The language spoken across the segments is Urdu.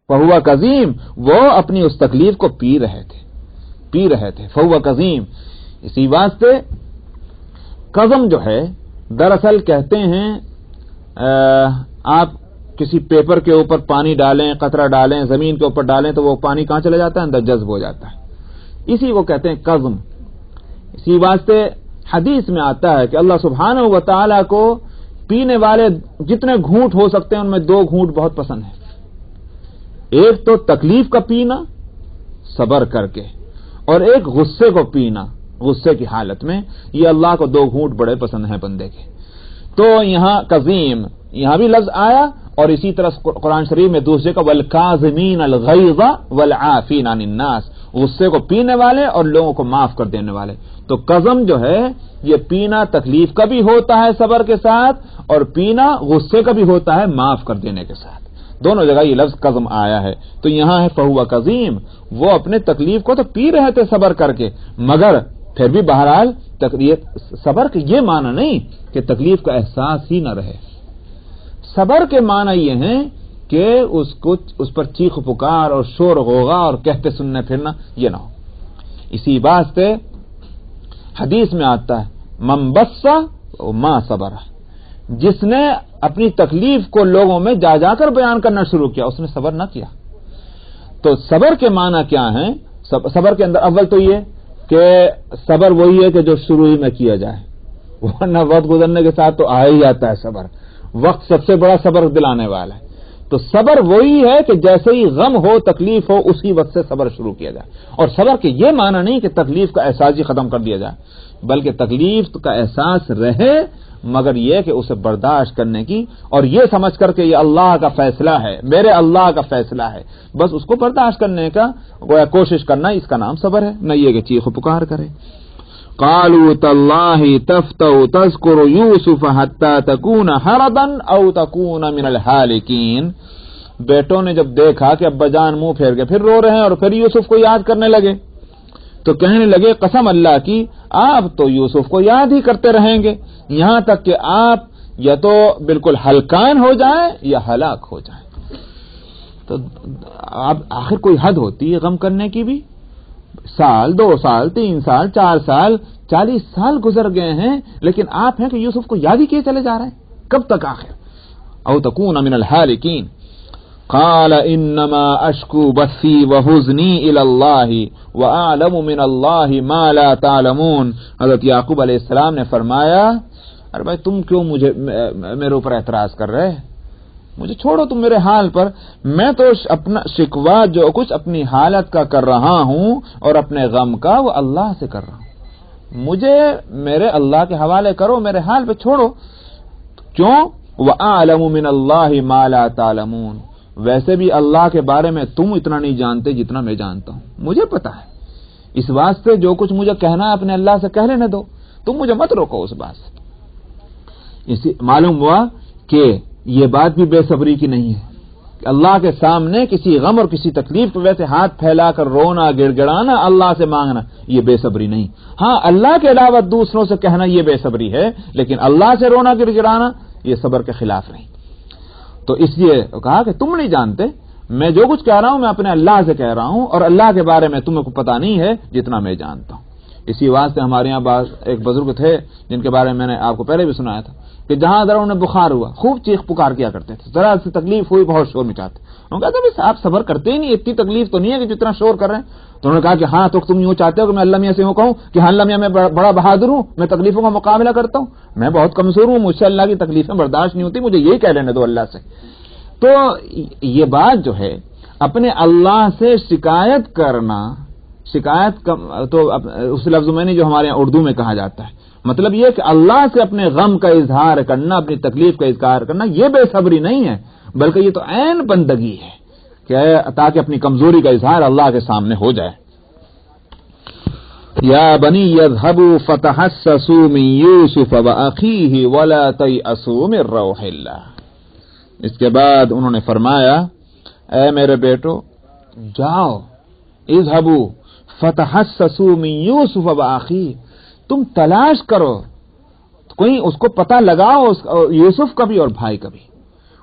فہو کظیم، وہ اپنی اس تکلیف کو پی رہے تھے فہو کظیم۔ اسی واسطے قزم جو ہے دراصل کہتے ہیں آپ کسی پیپر کے اوپر پانی ڈالیں، قطرہ ڈالیں، زمین کے اوپر ڈالیں تو وہ پانی کہاں چلا جاتا ہے؟ اندر جذب ہو جاتا ہے، اسی کو کہتے ہیں قزم۔ اسی واسطے حدیث میں آتا ہے کہ اللہ سبحانہ و تعالی کو پینے والے جتنے گھونٹ ہو سکتے ہیں ان میں 2 گھونٹ بہت پسند ہیں، ایک تو تکلیف کا پینا صبر کر کے، اور ایک غصے کو پینا غصے کی حالت میں، یہ اللہ کو 2 گھونٹ بڑے پسند ہیں بندے کے۔ تو یہاں قزیم یہاں بھی لفظ آیا، اور اسی طرح قرآن شریف میں دوسرے کا والکاظمین الغیظ والعافین عن الناس، غصے کو پینے والے اور لوگوں کو معاف کر دینے والے۔ تو قزم جو ہے یہ پینا تکلیف کا بھی ہوتا ہے صبر کے ساتھ، اور پینا غصے کا بھی ہوتا ہے معاف کر دینے کے ساتھ، دونوں جگہ یہ لفظ قزم آیا ہے۔ تو یہاں ہے فہو قزیم، وہ اپنے تکلیف کو تو پی رہے تھے صبر کر کے، مگر پھر بھی بہرحال صبر کے یہ معنی نہیں کہ تکلیف کا احساس ہی نہ رہے۔ صبر کے معنی یہ ہیں کہ اس پر چیخ پکار اور شور غوغا اور کہتے سننے پھرنا یہ نہ ہو۔ اسی واسطے حدیث میں آتا ہے من بص ما صبر، جس نے اپنی تکلیف کو لوگوں میں جا جا کر بیان کرنا شروع کیا اس نے صبر نہ کیا۔ تو صبر کے معنی کیا ہیں؟ صبر کے اندر اول تو یہ کہ صبر وہی ہے کہ جو شروع ہی میں کیا جائے، ورنہ وقت گزرنے کے ساتھ تو آ ہی جاتا ہے صبر، وقت سب سے بڑا صبر دلانے والا ہے۔ تو صبر وہی ہے کہ جیسے ہی غم ہو تکلیف ہو اسی وقت سے صبر شروع کیا جائے، اور صبر کے یہ معنی نہیں کہ تکلیف کا احساس ہی ختم کر دیا جائے، بلکہ تکلیف کا احساس رہے مگر یہ کہ اسے برداشت کرنے کی، اور یہ سمجھ کر کہ یہ اللہ کا فیصلہ ہے، میرے اللہ کا فیصلہ ہے، بس اس کو برداشت کرنے کا کوشش کرنا، اس کا نام صبر ہے، نہ یہ کہ چیخ و پکار کرے۔ قالوا تاللہ تفتأ تذکر یوسف حتی تکون حردا او تکون من الہالکین۔ بیٹوں نے جب دیکھا کہ ابا جان منہ پھیر کے پھر رو رہے ہیں اور پھر یوسف کو یاد کرنے لگے، تو کہنے لگے قسم اللہ کی آپ تو یوسف کو یاد ہی کرتے رہیں گے یہاں تک کہ آپ یا تو بالکل ہلکان ہو جائیں یا ہلاک ہو جائیں۔ تو اب آخر کوئی حد ہوتی ہے غم کرنے کی بھی، سال 2 سال 3 سال 4 سال 40 سال گزر گئے ہیں، لیکن آپ ہیں کہ یوسف کو یاد ہی کیے چلے جا رہے ہیں، کب تک آخر؟ او تکون من الحالکین۔ قال انما اشکو بثی وحزنی الی اللہ واعلم من اللہ ما لا تعلمون۔ حضرت یعقوب علیہ السلام نے فرمایا ارے بھائی تم کیوں میرے اوپر اعتراض کر رہے، مجھے چھوڑو تم میرے حال پر، میں تو اپنا شکوہ جو کچھ اپنی حالت کا کر رہا ہوں اور اپنے غم کا وہ اللہ سے کر رہا ہوں، مجھے میرے اللہ کے حوالے کرو، میرے حال پہ چھوڑو۔ کیوں؟ وَأَعْلَمُ مِنَ اللَّهِ مَا لَا تَعْلَمُونَ، ویسے بھی اللہ کے بارے میں تم اتنا نہیں جانتے جتنا میں جانتا ہوں، مجھے پتا ہے، اس واسطے جو کچھ مجھے کہنا ہے اپنے اللہ سے کہہ لینے دو، تم مجھے مت روکو اس بات سے۔ معلوم ہوا کہ یہ بات بھی بے صبری کی نہیں ہے کہ اللہ کے سامنے کسی غم اور کسی تکلیف پہ ویسے ہاتھ پھیلا کر رونا گڑ گڑانا اللہ سے مانگنا یہ بے صبری نہیں۔ ہاں اللہ کے علاوہ دوسروں سے کہنا یہ بے صبری ہے، لیکن اللہ سے رونا گڑ گڑانا یہ صبر کے خلاف نہیں۔ تو اس لیے کہا کہ تم نہیں جانتے، میں جو کچھ کہہ رہا ہوں میں اپنے اللہ سے کہہ رہا ہوں، اور اللہ کے بارے میں تمہیں کو پتہ نہیں ہے جتنا میں جانتا ہوں۔ اسی واسطے ہمارے یہاں ایک بزرگ تھے جن کے بارے میں نے آپ کو پہلے بھی سنایا تھا کہ جہاں ذرا انہیں بخار ہوا خوب چیخ پکار کیا کرتے تھے، ذرا سی تکلیف ہوئی بہت شور مچاتے، انہوں نے کہا کہ آپ صبر کرتے ہی نہیں، اتنی تکلیف تو نہیں ہے کہ جتنا شور کر رہے ہیں۔ تو انہوں نے کہا کہ ہاں تو تم یوں چاہتے ہو کہ میں اللہ میاں سے یوں کہوں کہ ہاں اللہ میاں میں بڑا بہادر ہوں، میں تکلیفوں کا مقابلہ کرتا ہوں، میں بہت کمزور ہوں، مجھ سے اللہ کی تکلیفیں برداشت نہیں ہوتی، مجھے یہی کہہ لینے دو اللہ سے۔ تو یہ بات جو ہے اپنے اللہ سے شکایت کرنا، شکایت تو اس لفظ میں نہیں جو ہمارے یہاں اردو میں کہا جاتا ہے، مطلب یہ کہ اللہ سے اپنے غم کا اظہار کرنا، اپنی تکلیف کا اظہار کرنا یہ بے صبری نہیں ہے، بلکہ یہ تو عین بندگی ہے کہ تاکہ اپنی کمزوری کا اظہار اللہ کے سامنے ہو جائے۔ یا بنی یذهبوا فتحسسوا من یوسف واخیہ ولا تیأسوا من روح اللہ۔ اس کے بعد انہوں نے فرمایا اے میرے بیٹو جاؤ، اذهبوا فتحسسوا من یوسف واخیہ، تم تلاش کرو، کوئی اس کو پتہ لگاؤ یوسف کا بھی اور بھائی کا بھی،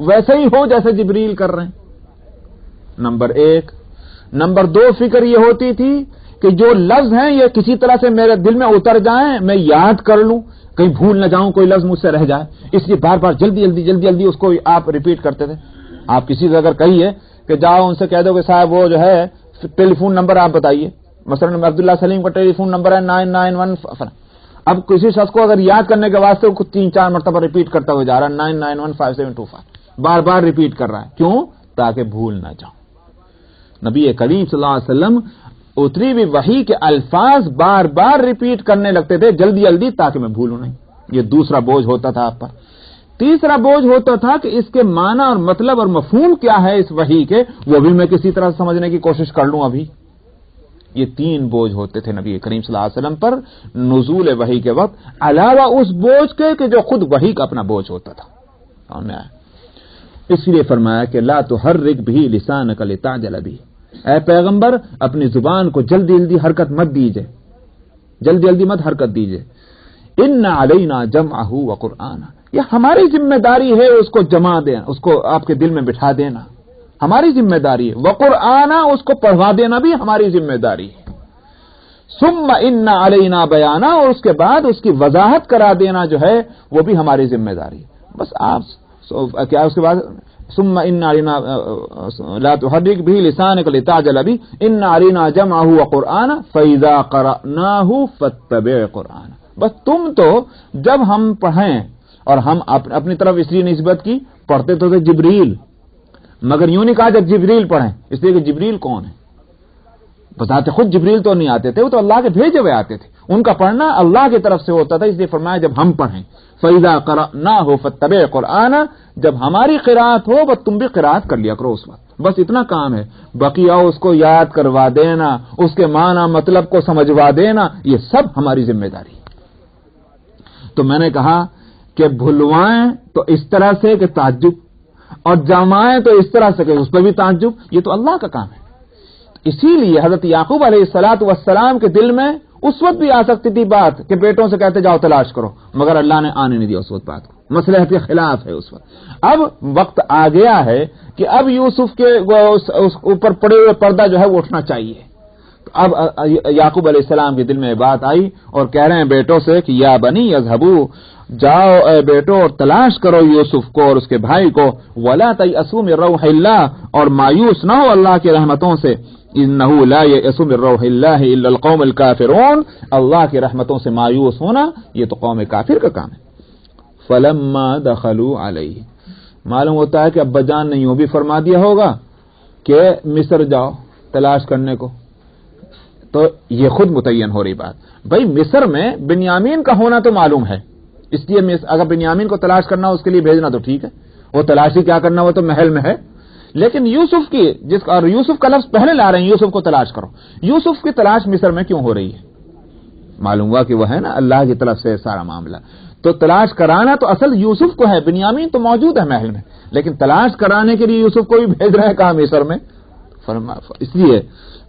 ویسے ہی ہو جیسے جبریل کر رہے ہیں، نمبر ایک۔ نمبر دو، فکر یہ ہوتی تھی کہ جو لفظ ہیں یہ کسی طرح سے میرے دل میں اتر جائیں، میں یاد کر لوں، کہیں بھول نہ جاؤں، کوئی لفظ مجھ سے رہ جائے، اس لیے بار بار جلدی جلدی جلدی جلدی اس کو آپ ریپیٹ کرتے تھے۔ آپ کسی سے اگر کہیے کہ جاؤ ان سے کہہ دو کہ صاحب وہ جو ہے ٹیلی فون نمبر آپ بتائیے، مثلا عبداللہ سلیم کا ٹیلی فون نمبر ہے 991، اب کسی شخص کو اگر یاد کرنے کے واسطے وہ 3-4 مرتبہ ریپیٹ کرتا ہوا جا رہا ہے 9915725، بار بار ریپیٹ کر رہا ہے، کیوں؟ تاکہ بھول نہ جاؤں۔ نبی کریم صلی اللہ علیہ وسلم اتری ہوئی وحی کے الفاظ بار بار ریپیٹ کرنے لگتے تھے جلدی جلدی، تاکہ میں بھولوں نہیں۔ یہ دوسرا بوجھ ہوتا تھا آپ پر۔ تیسرا بوجھ ہوتا تھا کہ اس کے معنی اور مطلب اور مفہوم کیا ہے اس وحی کے، وہ بھی میں کسی طرح سمجھنے کی کوشش کر لوں ابھی۔ یہ 3 بوجھ ہوتے تھے نبی کریم صلی اللہ علیہ وسلم پر نزول وحی کے وقت، علاوہ اس بوجھ کے کہ جو خود وحی کا اپنا بوجھ ہوتا تھا۔ اس لیے فرمایا کہ لا تحرک بھی لسانک لتعجل بھی، اے پیغمبر اپنی زبان کو جلدی جلدی حرکت مت دیجئے، جلدی جلدی مت حرکت دیجئے۔ ان علینا جمعہ وقرآنہ، یہ ہماری ذمہ داری ہے اس کو جمع دینا، اس کو آپ کے دل میں بٹھا دینا، ہماری ذمہ داری ہے۔ وقرآنہ، اس کو پڑھوا دینا بھی ہماری ذمہ داری ہے۔ ثم ان علینا بیانہ، اور اس کے بعد اس کی وضاحت کرا دینا جو ہے وہ بھی ہماری ذمہ داری ہے۔ بس آپ کیا اس کے بعد ثم ان علینا لا تحرک به لسانک لتعجل به ان علینا جمعه وقرآنہ فاذا قرأناه فاتبع قرآنہ۔ بس تم تو جب ہم پڑھیں، اور ہم اپنی طرف اس لیے نسبت کی، پڑھتے تو تھے جبریل، مگر یوں نہیں کہا جب جبریل پڑھیں، اس لیے کہ جبریل کون ہے؟ بتاتے خود جبریل تو نہیں آتے تھے، وہ تو اللہ کے بھیجے ہوئے آتے تھے، ان کا پڑھنا اللہ کی طرف سے ہوتا تھا، اس لیے فرمایا جب ہم پڑھیں فَإِذَا قَرَأْنَاهُ فَاتَّبِعْ قُرْآنَ، جب ہماری قرات ہو بس تم بھی قرات کر لیا کرو اس وقت، بس اتنا کام ہے۔ بقیہ اس کو یاد کروا دینا، اس کے معنی مطلب کو سمجھوا دینا، یہ سب ہماری ذمہ داری ہے۔ تو میں نے کہا کہ بھلوائیں تو اس طرح سے کہ تعجب، اور جمائیں تو اس طرح سے کہ اس پہ بھی تعجب، یہ تو اللہ کا کام ہے۔ اسی لیے حضرت یعقوب علیہ الصلوۃ والسلام کے دل میں اس وقت بھی آ سکتی تھی بات کہ بیٹوں سے کہتے جاؤ تلاش کرو، مگر اللہ نے آنے نہیں دیا اس وقت بات کو، مصلحت کے خلاف ہے اس وقت۔ اب وقت آ گیا ہے کہ اب یوسف کے اس اوپر پڑے ہوئے پردہ جو ہے وہ اٹھنا چاہیے۔ اب یعقوب علیہ السلام کے دل میں بات آئی اور کہہ رہے ہیں بیٹوں سے کہ یا بنی یذهبوا، جاؤ اے بیٹو اور تلاش کرو یوسف کو اور اس کے بھائی کو، ولا تیأسوا من روح اللہ، اور مایوس نہ ہو اللہ کی رحمتوں سے، انہ لا یأس من روح اللہ الا القوم الکافرون، اللہ کی رحمتوں سے مایوس ہونا یہ تو قوم کافر کا کام ہے۔ فلما دخلوا علیہ، معلوم ہوتا ہے کہ ابا جان نے یوں بھی فرما دیا ہوگا کہ مصر جاؤ تلاش کرنے کو، تو یہ خود متعین ہو رہی بات۔ بھائی مصر میں بنیامین کا ہونا تو معلوم ہے، اس لیے اگر بنیامین کو تلاش کرنا اس کے لیے بھیجنا تو ٹھیک ہے، وہ تلاشی کیا کرنا، وہ تو محل میں ہے، لیکن یوسف کی اور یوسف کا لفظ پہلے لا رہے ہیں، یوسف کو تلاش کرو، یوسف کی تلاش مصر میں کیوں ہو رہی ہے؟ معلوم ہوا کہ وہ ہے نا اللہ کی طرف سے سارا معاملہ، تو تلاش کرانا تو اصل یوسف کو ہے، بنیامین تو موجود ہے محل میں، لیکن تلاش کرانے کے لیے یوسف کو بھی بھیج رہے ہیں کہاں مصر میں۔ اس لیے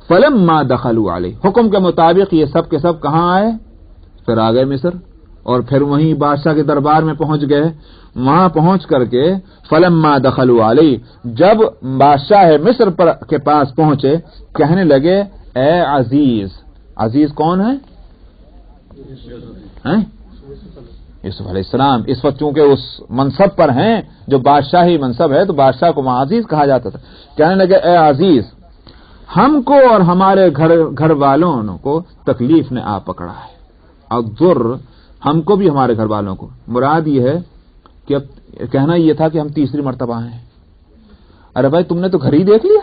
فلما دخلوا علیہ، حکم کے مطابق یہ سب کے سب کہاں آئے؟ پھر آ گئے مصر، اور پھر وہیں بادشاہ کے دربار میں پہنچ گئے۔ وہاں پہنچ کر کے فلما دخلوا علیہ، جب بادشاہ مصر کے پاس پہنچے کہنے لگے اے عزیز، عزیز کون ہے؟ یوسف علیہ السلام، اس وقت چونکہ اس منصب پر ہیں جو بادشاہی منصب ہے تو بادشاہ کو وہاں عزیز کہا جاتا تھا، کہنے لگے اے عزیز، ہم کو اور ہمارے گھر والوں کو تکلیف نے آ پکڑا ہے، اور ضر ہم کو بھی ہمارے گھر والوں کو، مراد یہ ہے کہ اب کہنا یہ تھا کہ ہم تیسری مرتبہ آئے ہیں۔ ارے بھائی تم نے تو گھر ہی دیکھ لیا،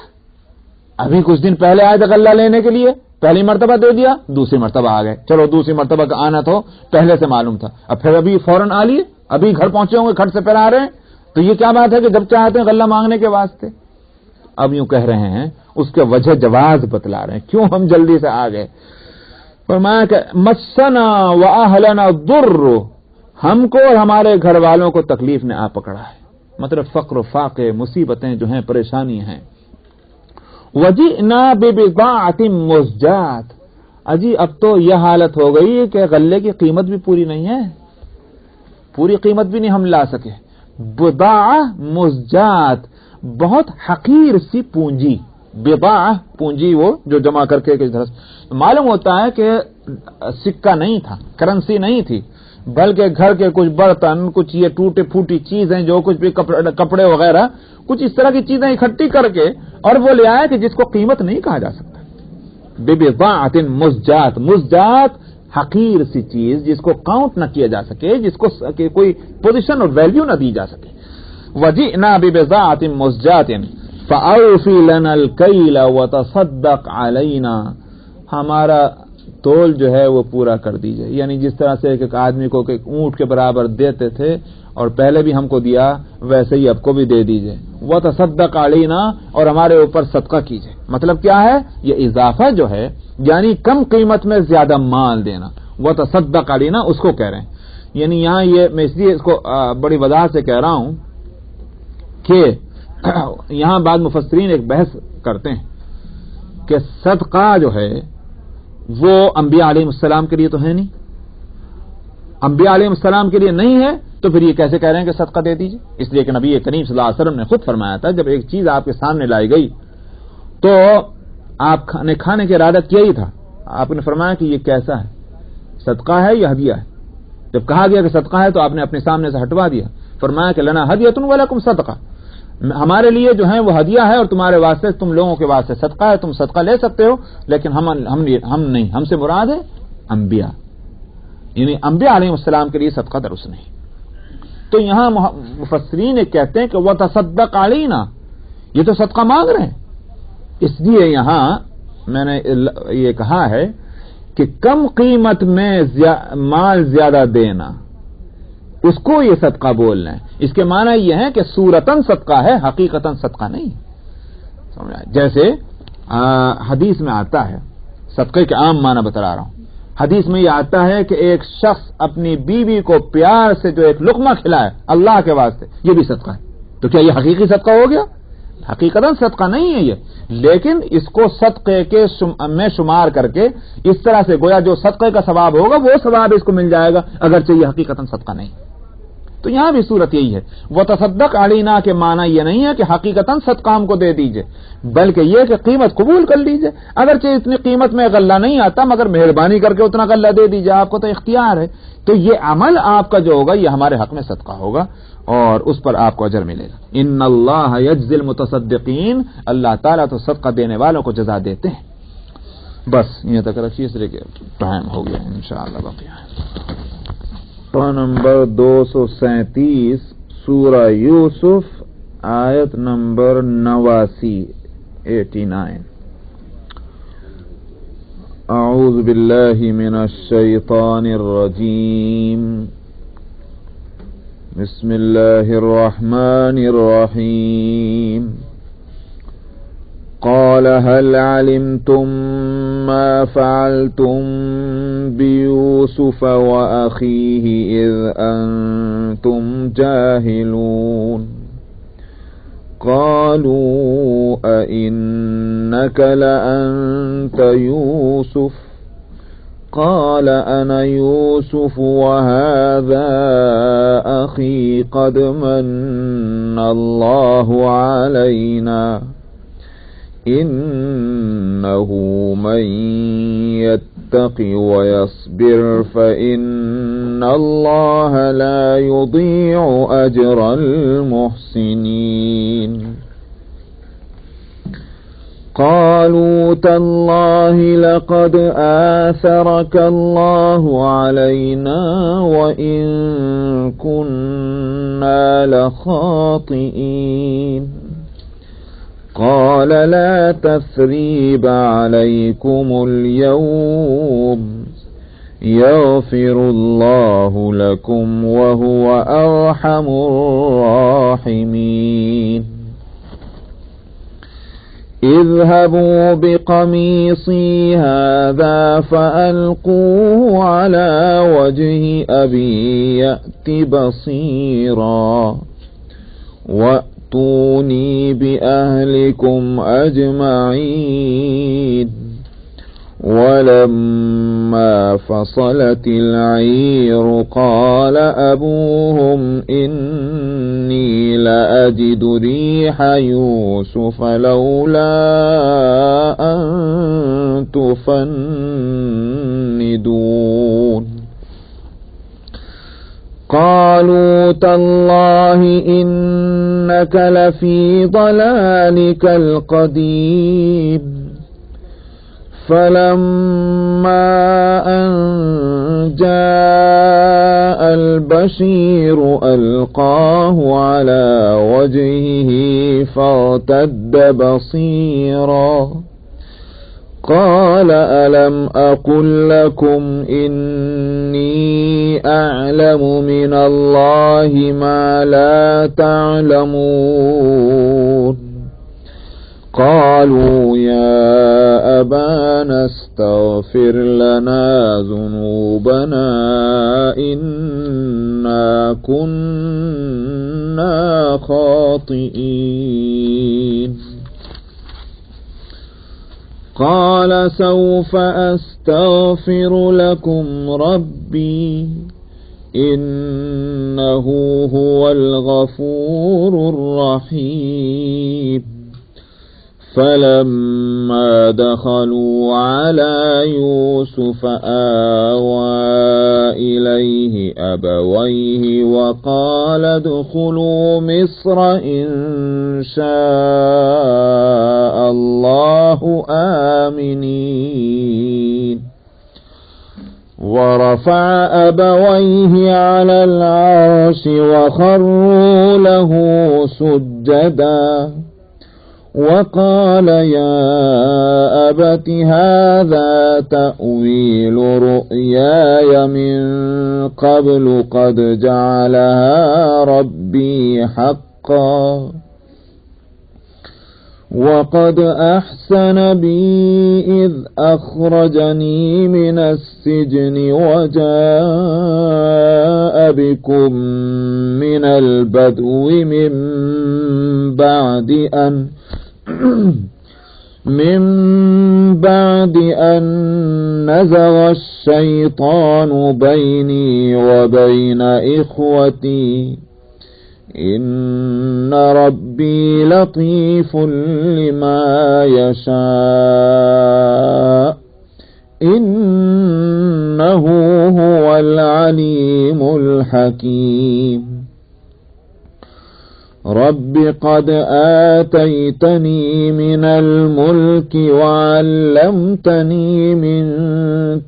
ابھی کچھ دن پہلے آئے تھے غلہ لینے کے لیے، پہلی مرتبہ دے دیا، دوسری مرتبہ آ گئے، چلو دوسری مرتبہ کا آنا تو پہلے سے معلوم تھا، اب پھر ابھی فوراً آ لیے، ابھی گھر پہنچے ہوں گے، گھر سے پھر آ رہے ہیں، تو یہ کیا بات ہے کہ جب چاہتے ہیں غلہ مانگنے کے واسطے؟ اب یوں کہہ رہے ہیں، اس کے وجہ جواز بتلا رہے ہیں کیوں ہم جلدی سے آ گئے۔ فرمایا کہ مسنا واہلنا الضر، ہم کو اور ہمارے گھر والوں کو تکلیف نے آ پکڑا ہے، مطلب فقر و فاقے، مصیبتیں جو ہیں، پریشانی ہیں۔ وجئنا ببضاعۃ مزجاۃ، اجی اب تو یہ حالت ہو گئی کہ غلے کی قیمت بھی پوری نہیں ہے، پوری قیمت بھی نہیں ہم لا سکے، بضاعہ مزجات، بہت حقیر سی پونجی. بضاعہ پونجی وہ جو جمع کر کے کس طرح معلوم ہوتا ہے کہ سکہ نہیں تھا، کرنسی نہیں تھی، بلکہ گھر کے کچھ برتن، کچھ یہ ٹوٹے پھوٹی چیزیں، جو کچھ بھی کپڑے وغیرہ، کچھ اس طرح کی چیزیں اکٹھی کر کے اور وہ لے آئے کہ جس کو قیمت نہیں کہا جا سکتا. ببضاعۃ مزجات، مزجات حقیر سی چیز جس کو کاؤنٹ نہ کیا جا سکے، جس کو کوئی پوزیشن اور ویلیو نہ دی جا سکے. وجئنا ببضاعۃ مزجات فاوفی لنا الکیل وتصدق علینا، ہمارا تول جو ہے وہ پورا کر دیجئے. یعنی جس طرح سے ایک آدمی کو کہ اونٹ کے برابر دیتے تھے اور پہلے بھی ہم کو دیا، ویسے ہی اب کو بھی دے دیجئے. وتصدق علینا، اور ہمارے اوپر صدقہ کیجئے. مطلب کیا ہے؟ یہ اضافہ جو ہے یعنی کم قیمت میں زیادہ مال دینا. وتصدق علینا اس کو کہہ رہے ہیں. یعنی یہاں یہ میں اس لیے اس کو بڑی وضاحت سے کہہ رہا ہوں کہ یہاں بعض مفسرین ایک بحث کرتے ہیں کہ صدقہ جو ہے وہ انبیاء علیہ السلام کے لیے تو ہے نہیں. انبیاء علیہ السلام کے لیے نہیں ہے تو پھر یہ کیسے کہہ رہے ہیں کہ صدقہ دے دیجیے؟ اس لیے کہ نبی کریم صلی اللہ علیہ وسلم نے خود فرمایا تھا جب ایک چیز آپ کے سامنے لائی گئی تو آپ نے کھانے کی ارادہ کیا ہی تھا. آپ نے فرمایا کہ یہ کیسا ہے، صدقہ ہے یا ہدیہ ہے؟ جب کہا گیا کہ صدقہ ہے تو آپ نے اپنے سامنے سے ہٹوا دیا. فرمایا کہ لنا ہدیۃ ولکم صدقہ، ہمارے لیے جو ہے وہ ہدیہ ہے اور تمہارے واسطے، تم لوگوں کے واسطے صدقہ ہے. تم صدقہ لے سکتے ہو لیکن ہم نہیں، ہم سے مراد ہے انبیاء، یعنی انبیاء علیہ السلام کے لیے صدقہ درست نہیں. تو یہاں مفسرین کہتے ہیں کہ وتصدق علینا، یہ تو صدقہ مانگ رہے ہیں. اس لیے یہاں میں نے یہ کہا ہے کہ کم قیمت میں مال زیادہ دینا، اس کو یہ صدقہ بولنا ہے. اس کے معنی یہ ہے کہ صورتاً صدقہ ہے، حقیقتاً صدقہ نہیں. جیسے حدیث میں آتا ہے، صدقے کے عام معنی بتا رہا ہوں. حدیث میں یہ آتا ہے کہ ایک شخص اپنی بیوی کو پیار سے جو ایک لقمہ کھلائے اللہ کے واسطے، یہ بھی صدقہ ہے. تو کیا یہ حقیقی صدقہ ہو گیا؟ حقیقتاً صدقہ نہیں ہے یہ، لیکن اس کو صدقے کے میں شمار کر کے اس طرح سے گویا جو صدقے کا ثواب ہوگا وہ ثواب اس کو مل جائے گا، اگرچہ یہ حقیقتاً صدقہ نہیں. تو یہاں بھی صورت یہی ہے. وتصدق علینا کے معنی یہ نہیں ہے کہ حقیقتاً صدقہ ہم کو دے دیجئے، بلکہ یہ کہ قیمت قبول کر لیجئے. اگرچہ اتنی قیمت میں غلہ نہیں آتا مگر مہربانی کر کے اتنا غلہ دے دیجئے، آپ کو تو اختیار ہے. تو یہ عمل آپ کا جو ہوگا یہ ہمارے حق میں صدقہ ہوگا اور اس پر آپ کو اجر ملے گا. ان اللہ یجزی المتصدقین، اللہ تعالیٰ تو صدقہ دینے والوں کو جزا دیتے ہیں. بس یہ تک رکھیے، اس لیے ٹائم ہو گیا انشاءاللہ. باقی نمبر 237 سورہ یوسف آیت نمبر 89. اعوذ باللہ من الشیطان الرجیم، بسم اللہ الرحمن الرحیم. قال هل علمتم ما فعلتم بيوسف وأخيه إذ أنتم جاهلون. قالوا أئنك لأنت يوسف قال أنا يوسف وهذا أخي قد من الله علينا إنه من يتق ويصبر فإن الله لا يضيع أجر المحسنين. قالوا تالله لقد آثرك الله علينا وإن كنا لخاطئين. قال لا تثريب عليكم اليوم يغفر الله لكم وهو أرحم الراحمين. اذهبوا بقميصي هذا فألقوه على وجه أبي يأت بصيرا وأتوني بأهلكم أجمعين ولما فصلت العير قال أبوهم إني لأجد ريح يوسف لولا أن تفندون قالوا تالله إنك لفي ضلالك القديم فلما أن جاء البشير ألقاه على وجهه فارتد بصيرا قال ألم أقل لكم إني أعلم من الله ما لا تعلمون قالوا يا أبانا استغفر لنا ذنوبنا إنا كنا خاطئين قال سوف أستغفر لكم ربي إنه هو الغفور الرحيم فلما دخلوا على يوسف آوى إليه أبويه وقال ادخلوا مصر إن شاء الله آمنين ورفع أبويه على العرش وخروا له سجدا وقال يا أبت هذا تأويل رؤياي من قبل قد جعلها ربي حقا وقد أحسن بي إذ أخرجني من السجن وجاء بكم من البدو من بعد أن نزغ الشيطان بيني وبين إخوتي إن ربي لطيف لما يشاء إنه هو العليم الحكيم رب قد آتيتني من الملك وعلمتني من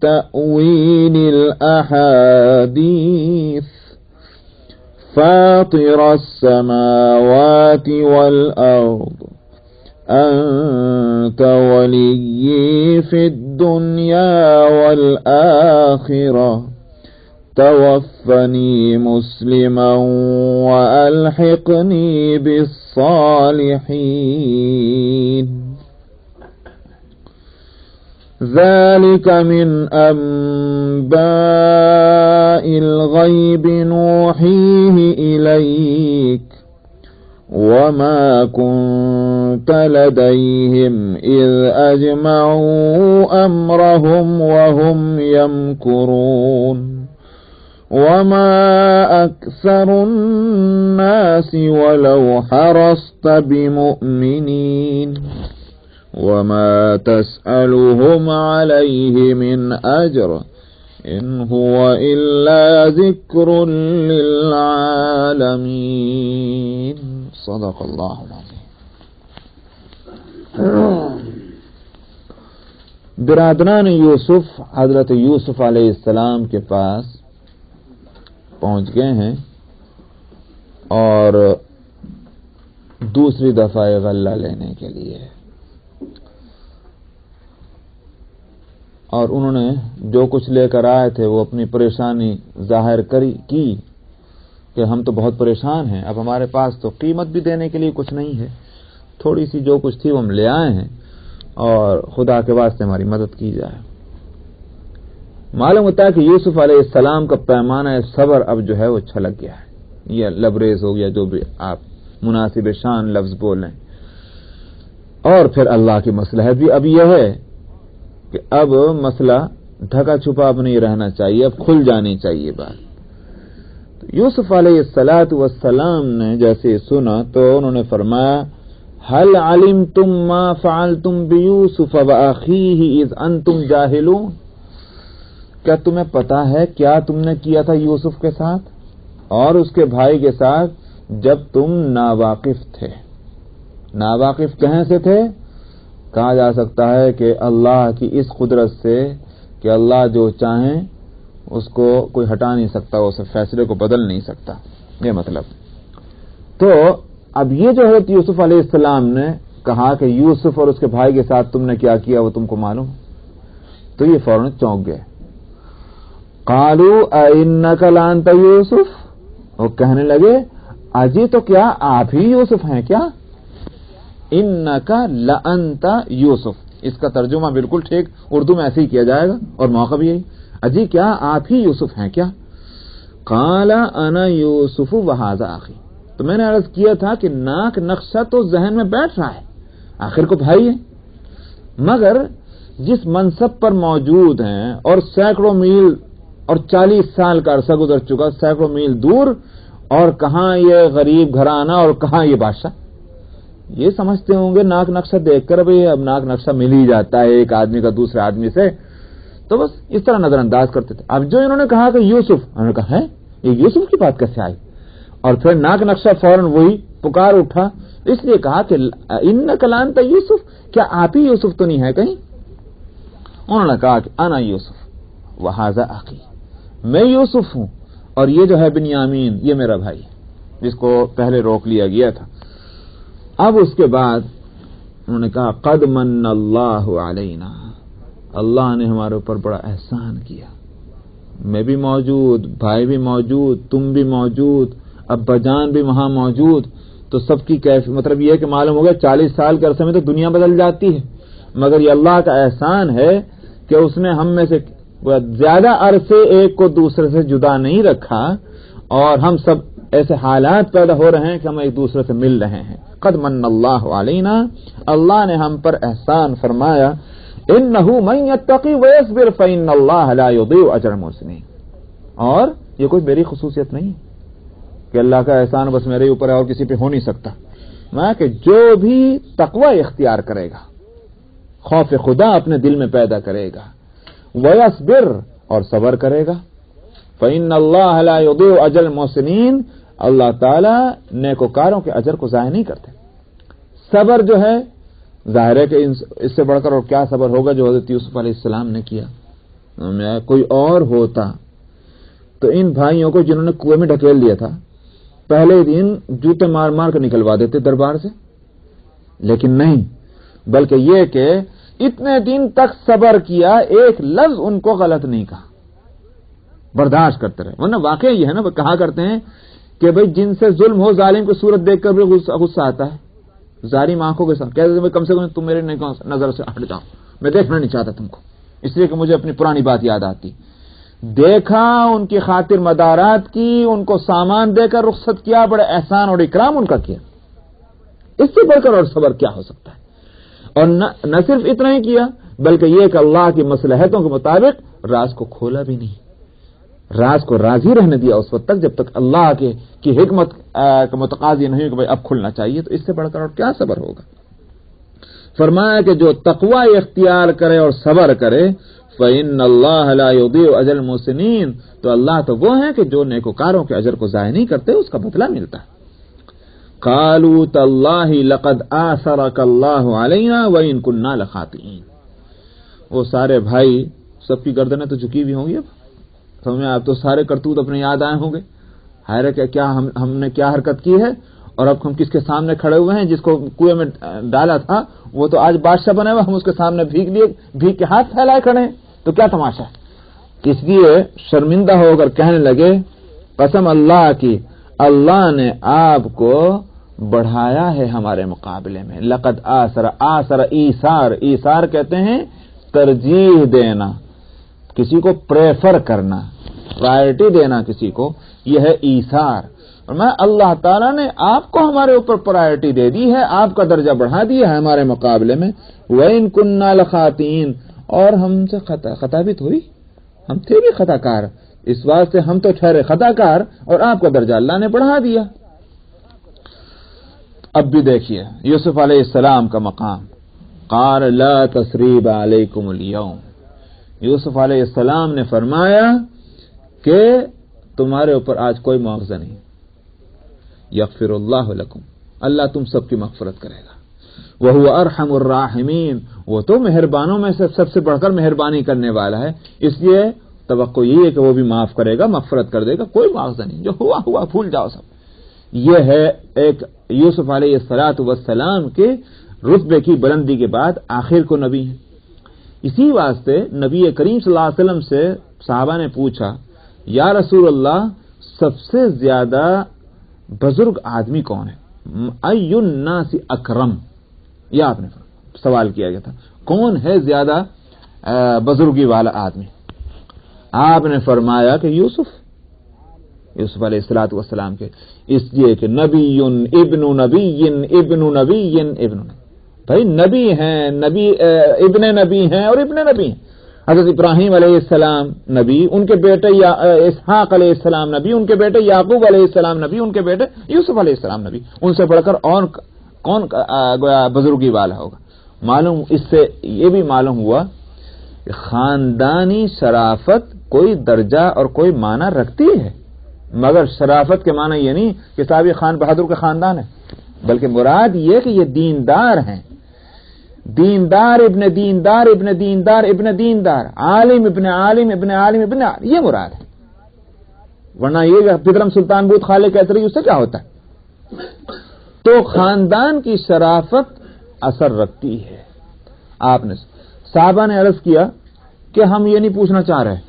تأويل الأحاديث فاطر السماوات والأرض أنت وليي في الدنيا والآخرة توفني مسلما وألحقني بالصالحين ذلك من أنباء الغيب نوحيه إليك وما كنت لديهم إذ أجمعوا أمرهم وهم يمكرون وما أكثر الناس ولو حرصت بمؤمنين وما تسألهم عليه من أجر إن هو إلا ذكر للعالمين صدق الله العظيم. برادران یوسف حضرت یوسف علیہ السلام کے پاس پہنچ گئے ہیں اور دوسری دفعہ غلہ لینے کے لیے، اور انہوں نے جو کچھ لے کر آئے تھے وہ اپنی پریشانی ظاہر کی کہ ہم تو بہت پریشان ہیں، اب ہمارے پاس تو قیمت بھی دینے کے لیے کچھ نہیں ہے، تھوڑی سی جو کچھ تھی وہ ہم لے آئے ہیں اور خدا کے واسطے ہماری مدد کی جائے۔ معلوم ہوتا ہے کہ یوسف علیہ السلام کا پیمانہ صبر اب جو ہے وہ چھلک گیا ہے، یا لبریز ہو گیا، جو بھی آپ مناسب شان لفظ بولیں، اور پھر اللہ کی مصلحت بھی اب یہ ہے کہ اب مسئلہ ڈھکا چھپا اب نہیں رہنا چاہیے، اب کھل جانی چاہیے بات۔ یوسف علیہ الصلوۃ والسلام نے جیسے سنا تو انہوں نے فرمایا هل علمتم ما فعلتم بیوسف واخیہ اذ انتم جاہلون، کیا تمہیں پتا ہے کیا تم نے کیا تھا یوسف کے ساتھ اور اس کے بھائی کے ساتھ جب تم ناواقف تھے؟ ناواقف کہیں سے تھے؟ کہا جا سکتا ہے کہ اللہ کی اس قدرت سے کہ اللہ جو چاہیں اس کو کوئی ہٹا نہیں سکتا، اس فیصلے کو بدل نہیں سکتا، یہ مطلب۔ تو اب یہ جو حضرت یوسف علیہ السلام نے کہا کہ یوسف اور اس کے بھائی کے ساتھ تم نے کیا کیا وہ تم کو معلوم، تو یہ فوراً چونک گئے۔ قالوا اِنَّكَ لَأَنْتَ یوسف، وہ کہنے لگے اجی تو کیا آپ ہی یوسف ہیں کیا؟ اِنَّكَ لَأَنْتَ یوسف، اس کا ترجمہ بالکل ٹھیک اردو میں ایسے ہی کیا جائے گا اور موقع بھی یہی، اجی کیا آپ ہی یوسف ہیں کیا؟ قال انا یوسف وہذا اخی، تو میں نے عرض کیا تھا کہ ناک نقشہ تو ذہن میں بیٹھ رہا ہے، آخر کو بھائی ہے، مگر جس منصب پر موجود ہیں اور سینکڑوں میل اور 40 سال کا عرصہ گزر چکا، سینکڑوں میل دور، اور کہاں یہ غریب گھرانہ اور کہاں یہ بادشاہ، یہ سمجھتے ہوں گے ناک نقشہ دیکھ کر بھئی اب ناک نقشہ مل ہی جاتا ہے ایک آدمی کا دوسرے آدمی سے، تو بس اس طرح نظر انداز کرتے تھے۔ اب جو انہوں نے کہا کہ یوسف، انہوں نے کہا ہے یہ یوسف کی بات کیسے آئی، اور پھر ناک نقشہ فوراً وہی پکار اٹھا، اس لیے کہا کہ انک لانت یوسف، کیا آپ ہی یوسف تو نہیں ہے کہیں؟ انہوں نے کہا کہ انا یوسف وہذا اخی، میں یوسف ہوں اور یہ جو ہے بنیامین یہ میرا بھائی ہے جس کو پہلے روک لیا گیا تھا۔ اب اس کے بعد انہوں نے کہا قد من اللہ علینا، اللہ نے ہمارے اوپر بڑا احسان کیا، میں بھی موجود، بھائی بھی موجود، تم بھی موجود، ابا جان بھی وہاں موجود، تو سب کی مطلب یہ ہے کہ معلوم ہو گیا 40 سال کے عرصے میں تو دنیا بدل جاتی ہے، مگر یہ اللہ کا احسان ہے کہ اس نے ہم میں سے زیادہ عرصے ایک کو دوسرے سے جدا نہیں رکھا، اور ہم سب ایسے حالات پیدا ہو رہے ہیں کہ ہم ایک دوسرے سے مل رہے ہیں۔ قد من اللہ علینا، اللہ نے ہم پر احسان فرمایا، انہ من یتقی ویصبر فإن اللہ لا یضیع اجر المحسنین، اور یہ کوئی میری خصوصیت نہیں کہ اللہ کا احسان بس میرے اوپر ہے اور کسی پہ ہو نہیں سکتا، میں کہ جو بھی تقوی اختیار کرے گا، خوف خدا اپنے دل میں پیدا کرے گا، ویصبر اور صبر کرے گا، فإن اللہ لا یضیع اجر المحسنین، اللہ تعالیٰ نیکوکاروں کے اجر کو ضائع نہیں کرتے۔ صبر جو ہے ظاہر ہے کہ اس سے بڑھ کر اور کیا صبر ہوگا جو حضرت یوسف علیہ السلام نے کیا، کوئی اور ہوتا تو ان بھائیوں کو جنہوں نے کنویں میں ڈھکیل دیا تھا پہلے دن جوتے مار مار کر نکلوا دیتے دربار سے، لیکن نہیں، بلکہ یہ کہ اتنے دن تک صبر کیا، ایک لفظ ان کو غلط نہیں کہا، برداشت کرتے رہے۔ ورنہ واقعہ یہ ہے نا، کہا کرتے ہیں کہ بھئی جن سے ظلم ہو ظالم کی صورت دیکھ کر بھی غصہ آتا ہے، ظالم آنکھوں کے ساتھ کہتے ہیں کم سے کم تم میرے نظر سے ہٹ جاؤ، میں دیکھنا نہیں چاہتا تم کو، اس لیے کہ مجھے اپنی پرانی بات یاد آتی۔ دیکھا ان کی خاطر مدارات کی، ان کو سامان دے کر رخصت کیا، بڑے احسان اور اکرام ان کا کیا، اس سے بڑھ کر اور صبر کیا ہو سکتا ہے؟ اور نہ صرف اتنا ہی کیا بلکہ یہ کہ اللہ کی مصلحتوں کے مطابق راز کو کھولا بھی نہیں، راز کو راضی رہنے دیا اس وقت تک جب تک اللہ کی حکمت کا متقاضی نہیں کہ بھائی اب کھلنا چاہیے، تو اس سے بڑھ کر اور کیا صبر ہوگا؟ فرمایا کہ جو تقوی اختیار کرے اور صبر کرے، فإن اللہ لا یضیع اجر المحسنین، تو اللہ تو وہ ہیں کہ جو نیکوکاروں کے اجر کو ضائع نہیں کرتے، اس کا بدلہ ملتا ہے۔ قالوا تاللہ لقد آثرک اللہ علینا وإن كنا لخاطئین، وہ سارے بھائی سب کی گردنیں تو جھکی ہوئی ہوں گی، اب سمجھ میں آپ تو سارے کرتوت اپنے یاد آئے ہوں گے، حیرت ہے کیا ہم نے کیا حرکت کی ہے، اور اب ہم کس کے سامنے کھڑے ہوئے ہیں؟ جس کو کنویں میں ڈالا تھا وہ تو آج بادشاہ بنے ہوا، ہم اس کے سامنے بھیگ کے ہاتھ پھیلائے کھڑے ہیں، تو کیا تماشا ہے؟ اس لیے شرمندہ ہو کر کہنے لگے قسم اللہ کی، اللہ نے آپ کو بڑھایا ہے ہمارے مقابلے میں۔ لقد آثر ایثار کہتے ہیں ترجیح دینا، کسی کو پریفر کرنا، پرائرٹی دینا کسی کو، یہ ہے ایثار۔ اور میں اللہ تعالیٰ نے آپ کو ہمارے اوپر پرائرٹی دے دی ہے، آپ کا درجہ بڑھا دیا ہے ہمارے مقابلے میں۔ وَإِن كُنَّا لَخَاطِئِينَ، اور ہم سے خطا بھی تو ہوئی، ہم تھے بھی خطا کار، اس واسطے ہم تو ٹھہرے خطا کار اور آپ کا درجہ اللہ نے بڑھا دیا۔ اب بھی دیکھیے یوسف علیہ السلام کا مقام، قال لا تثریب علیکم اليوم، یوسف علیہ السلام نے فرمایا کہ تمہارے اوپر آج کوئی مواخذہ نہیں، یغفر اللہ لکم، اللہ تم سب کی مغفرت کرے گا، وہو ارحم الراحمین، وہ تو مہربانوں میں سے سب سے بڑھ کر مہربانی کرنے والا ہے، اس لیے توقع یہ ہے کہ وہ بھی معاف کرے گا، مغفرت کر دے گا، کوئی مواخذہ نہیں، جو ہوا ہوا بھول جاؤ سب۔ یہ ہے ایک یوسف علیہ السلام کے رتبے کی بلندی کے بعد آخر کو نبی ہیں۔ اسی واسطے نبی کریم صلی اللہ علیہ وسلم سے صحابہ نے پوچھا، یا رسول اللہ سب سے زیادہ بزرگ آدمی کون ہے؟ ای الناس اکرم، یہ آپ نے سوال کیا گیا تھا، کون ہے زیادہ بزرگی والا آدمی؟ آپ نے فرمایا کہ یوسف علیہ السلام کے، اس لیے کہ نبی ابن نبی ابن نبی ابن، بھائی نبی ہیں، نبی ابن نبی ہیں اور ابن نبی ہیں۔ حضرت ابراہیم علیہ السلام نبی، ان کے بیٹے اسحاق علیہ السلام نبی، ان کے بیٹے یعقوب علیہ السلام نبی، ان کے بیٹے یوسف علیہ السلام نبی، ان سے بڑھ کر اور کون بزرگی والا ہوگا؟ معلوم اس سے یہ بھی معلوم ہوا کہ خاندانی شرافت کوئی درجہ اور کوئی معنی رکھتی ہے، مگر شرافت کے معنی یہ نہیں کہ صاحب یہ خان بہادر کا خاندان ہے، بلکہ مراد یہ کہ یہ دیندار ہیں، دیندار ابن دیندار ابن دیندار ابن دیندار، عالم ابن عالم ابن عالم ابن عالم، یہ مراد ہے۔ ورنہ یہ پدرم سلطان بود خالے کہتے رہی، اس سے کیا ہوتا ہے؟ تو خاندان کی شرافت اثر رکھتی ہے۔ آپ نے صحابہ نے عرض کیا کہ ہم یہ نہیں پوچھنا چاہ رہے،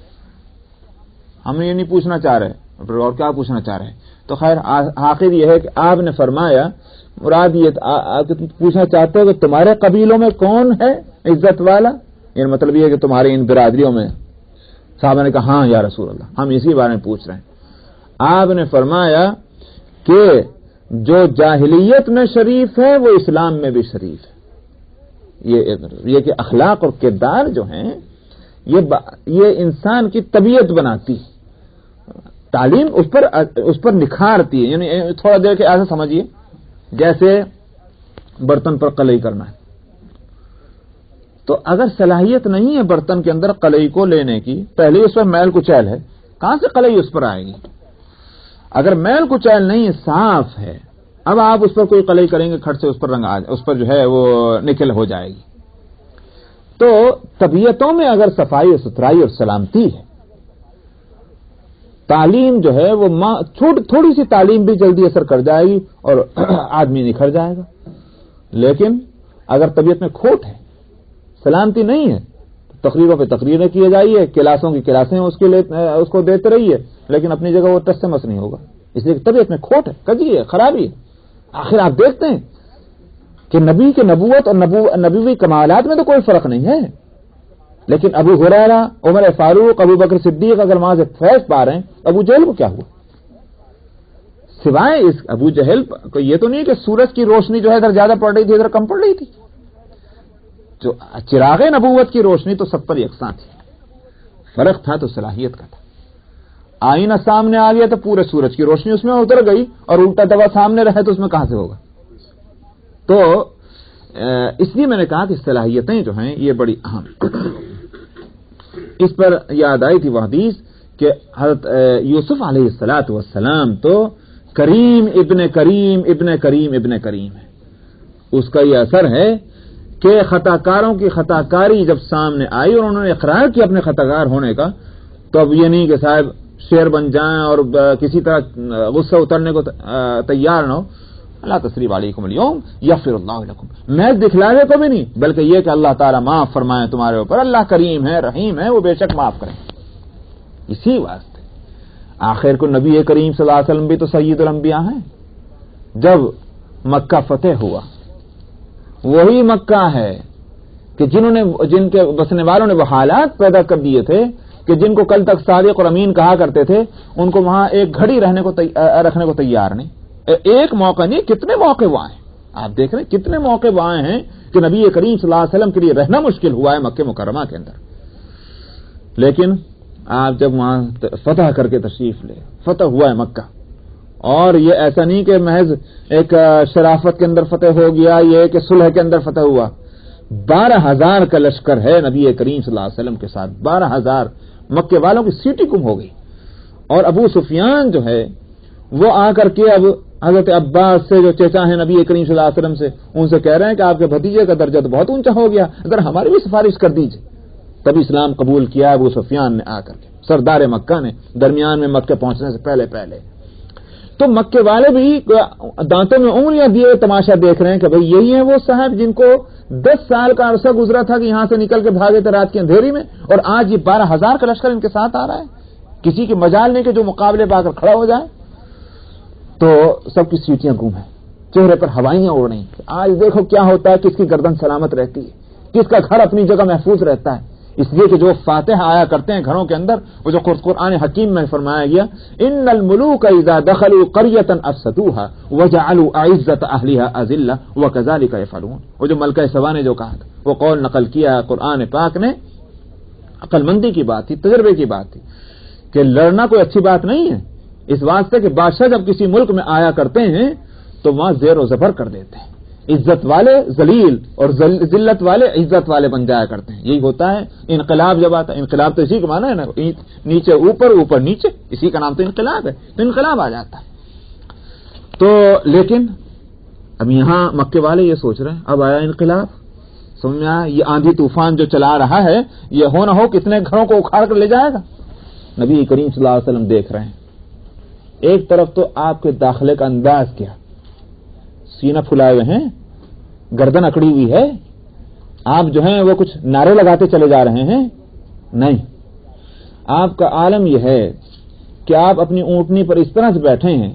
اور کیا پوچھنا چاہ رہے ہیں؟ تو خیر آخر یہ ہے کہ آپ نے فرمایا مراد یہ پوچھنا چاہتے ہو کہ تمہارے قبیلوں میں کون ہے عزت والا، یعنی مطلب یہ ہے کہ تمہاری ان برادریوں میں؟ صحابہ نے کہا ہاں یا رسول اللہ، ہم اسی بارے میں پوچھ رہے ہیں۔ آپ نے فرمایا کہ جو جاہلیت میں شریف ہے وہ اسلام میں بھی شریف ہے۔ یہ کہ اخلاق اور کردار جو ہیں یہ انسان کی طبیعت بناتی، تعلیم اس پر نکھارتی ہے۔ یعنی تھوڑا دیر کے ایسا سمجھیے جیسے برتن پر قلعی کرنا ہے، تو اگر صلاحیت نہیں ہے برتن کے اندر قلعی کو لینے کی، پہلے اس پر میل کچیل ہے، کہاں سے قلعی اس پر آئے گی؟ اگر میل کچیل نہیں صاف ہے، اب آپ اس پر کوئی قلعی کریں گے، کھٹ سے اس پر رنگ اس پر جو ہے وہ نکل ہو جائے گی۔ تو طبیعتوں میں اگر صفائی اور ستھرائی اور سلامتی ہے، تعلیم جو ہے وہ تھوڑی سی تعلیم بھی جلدی اثر کر جائے گی اور آدمی نکھر جائے گا۔ لیکن اگر طبیعت میں کھوٹ ہے، سلامتی نہیں ہے، تو تقریروں پہ تقریریں کیے جائیے، کلاسوں کی کلاسیں اس کو دیتے رہیے، لیکن اپنی جگہ وہ ٹس سے مس نہیں ہوگا، اس لیے کہ طبیعت میں کھوٹ ہے، کجی ہے، خرابی ہے۔ آخر آپ دیکھتے ہیں کہ نبی کے نبوت اور نبوی کمالات میں تو کوئی فرق نہیں ہے، لیکن ابو ہریرہ، عمر فاروق، ابو بکر صدیق اگر وہاں سے فیض پا رہے ہیں، ابو جہل کو کیا ہوا؟ سوائے اس ابو جہل کو یہ تو نہیں کہ سورج کی روشنی جو ہے ادھر زیادہ پڑ رہی تھی ادھر کم پڑ رہی تھی، جو چراغ نبوت کی روشنی تو سب پر یکساں تھی، فرق تھا تو صلاحیت کا تھا۔ آئینہ سامنے آ گیا تو پورے سورج کی روشنی اس میں اتر گئی، اور الٹا دوا سامنے رہے تو اس میں کہاں سے ہوگا؟ تو اس لیے میں نے کہا کہ صلاحیتیں جو ہیں یہ بڑی اہم۔ اس پر یاد آئی تھی وہ حدیث کہ حضرت یوسف علیہ السلام تو کریم ابن کریم ابن کریم ابن کریم ہے۔ اس کا یہ اثر ہے کہ خطا کاروں کی خطا کاری جب سامنے آئی اور انہوں نے اقرار کیا اپنے خطا کار ہونے کا، تو اب یہ نہیں کہ صاحب شیر بن جائیں اور کسی طرح غصہ اترنے کو تیار نہ ہو۔ اللہ تثریب علیکم اليوم یغفر اللہ لکم، میں دکھلاوے کو بھی نہیں، بلکہ یہ کہ اللہ تعالیٰ معاف فرمائے تمہارے اوپر، اللہ کریم ہے، رحیم ہے، وہ بے شک معاف کریں۔ اسی واسطے آخر کو نبی کریم صلی اللہ علیہ وسلم بھی تو سید الانبیاء ہیں۔ جب مکہ فتح ہوا، وہی مکہ ہے کہ جن کے بسنے والوں نے وہ حالات پیدا کر دیے تھے کہ جن کو کل تک صادق اور امین کہا کرتے تھے، ان کو وہاں ایک گھڑی رکھنے کو تیار نہیں، ایک موقع نہیں، کتنے موقع وہاں ہیں۔ آپ دیکھ رہے ہیں کتنے موقع آئے ہیں کہ نبی کریم صلی اللہ علیہ وسلم کے لیے رہنا مشکل ہوا ہے مکہ مکرمہ کے اندر، لیکن آپ جب وہاں فتح کر کے تشریف لے، فتح ہوا ہے مکہ، اور یہ ایسا نہیں کہ محض ایک شرافت کے اندر فتح ہو گیا، یہ کہ صلح کے اندر فتح ہوا، 12,000 کا لشکر ہے نبی کریم صلی اللہ علیہ وسلم کے ساتھ، 12,000 مکے والوں کی سیٹی گم ہو گئی، اور ابو سفیان جو ہے وہ آ کر کے اب حضرت عباس سے جو چچا ہیں نبی کریم صلی اللہ علیہ وسلم سے، ان سے کہہ رہے ہیں کہ آپ کے بھتیجے کا درجہ تو بہت اونچا ہو گیا، اگر ہماری بھی سفارش کر دیجیے۔ تب اسلام قبول کیا ابو سفیان نے آ کر کے، سردار مکہ نے، درمیان میں مکہ پہنچنے سے پہلے تو مکے والے بھی دانتوں میں انگلیاں دیے تماشا دیکھ رہے ہیں کہ بھئی یہی ہیں وہ صاحب جن کو 10 سال کا عرصہ گزرا تھا کہ یہاں سے نکل کے بھاگے تھے رات کی اندھیری میں، اور آج یہ 12,000 کا لشکر ان کے ساتھ آ رہا ہے، کسی کی مجال نہیں کہ جو مقابلے پا کر کھڑا ہو جائے۔ تو سب کی سیٹیاں گم ہیں، چہرے پر ہوائیاں اڑ رہی ہیں۔ آج دیکھو کیا ہوتا ہے، کس کی گردن سلامت رہتی ہے، کس کا گھر اپنی جگہ محفوظ رہتا ہے، اس لیے کہ جو فاتح آیا کرتے ہیں گھروں کے اندر، وہ جو قرآن حکیم میں فرمایا گیا، ان الملوک اذا دخلوا قرية افسدوها وجعلوا اعزة اهلها اذلة وكذلك يفعلون، وہ جو ملکہ سبا نے جو کہا تھا، وہ قول نقل کیا قرآن پاک نے، عقل مندی کی بات تھی، تجربے کی بات تھی کہ لڑنا کوئی اچھی بات نہیں ہے، اس واسطے کہ بادشاہ جب کسی ملک میں آیا کرتے ہیں تو وہاں زیر و زبر کر دیتے ہیں، عزت والے ذلیل اور ذلت والے عزت والے بن جایا کرتے ہیں۔ یہی ہوتا ہے انقلاب جب آتا ہے، انقلاب تو اسی کا معنی ہے نا، نیچے اوپر اوپر نیچے، اسی کا نام تو انقلاب ہے، تو انقلاب آ جاتا ہے۔ تو لیکن اب یہاں مکے والے یہ سوچ رہے ہیں اب آیا انقلاب، سمجھ میں آیا، یہ آندھی طوفان جو چلا رہا ہے یہ ہو نہ ہو کتنے گھروں کو اکھاڑ کر لے جائے گا۔ نبی کریم صلی اللہ علیہ وسلم دیکھ رہے ہیں، ایک طرف تو آپ کے داخلے کا انداز کیا، سینہ پھلائے ہوئے ہیں، گردن اکڑی ہوئی ہے، آپ جو ہیں وہ کچھ نعرے لگاتے چلے جا رہے ہیں، نہیں، آپ کا عالم یہ ہے کہ آپ اپنی اونٹنی پر اس طرح سے بیٹھے ہیں